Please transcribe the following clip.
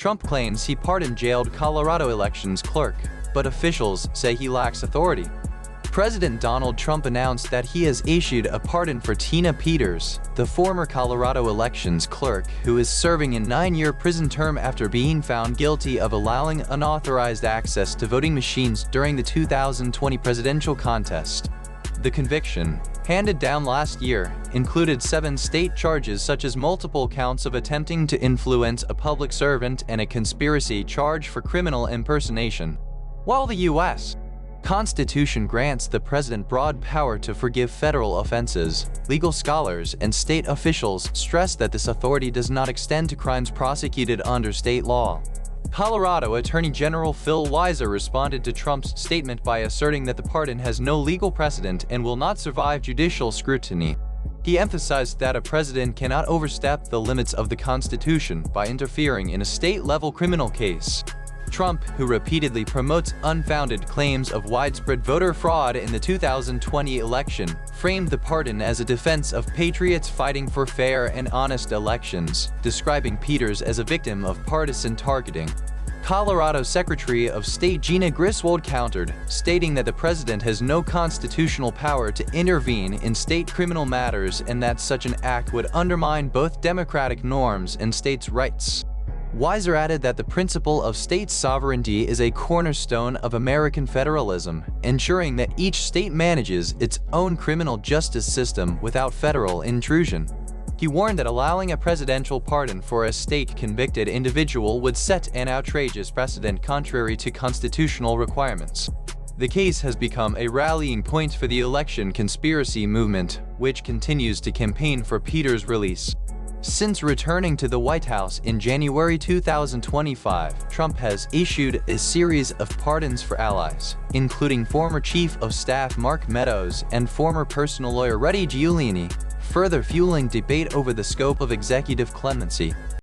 Trump claims he pardoned jailed Colorado elections clerk, but officials say he lacks authority. President Donald Trump announced that he has issued a pardon for Tina Peters, the former Colorado elections clerk who is serving a 9-year prison term after being found guilty of allowing unauthorized access to voting machines during the 2020 presidential contest. The conviction, handed down last year, included 7 state charges such as multiple counts of attempting to influence a public servant and a conspiracy charge for criminal impersonation. While the U.S. Constitution grants the president broad power to forgive federal offenses, legal scholars and state officials stress that this authority does not extend to crimes prosecuted under state law. Colorado Attorney General Phil Weiser responded to Trump's statement by asserting that the pardon has no legal precedent and will not survive judicial scrutiny. He emphasized that a president cannot overstep the limits of the Constitution by interfering in a state-level criminal case. Trump, who repeatedly promotes unfounded claims of widespread voter fraud in the 2020 election, framed the pardon as a defense of patriots fighting for fair and honest elections, describing Peters as a victim of partisan targeting. Colorado Secretary of State Gina Griswold countered, stating that the president has no constitutional power to intervene in state criminal matters and that such an act would undermine both democratic norms and states' rights. Weiser added that the principle of state sovereignty is a cornerstone of American federalism, ensuring that each state manages its own criminal justice system without federal intrusion. He warned that allowing a presidential pardon for a state-convicted individual would set an outrageous precedent contrary to constitutional requirements. The case has become a rallying point for the election conspiracy movement, which continues to campaign for Peters' release. Since returning to the White House in January 2025, Trump has issued a series of pardons for allies, including former Chief of Staff Mark Meadows and former personal lawyer Rudy Giuliani, further fueling debate over the scope of executive clemency.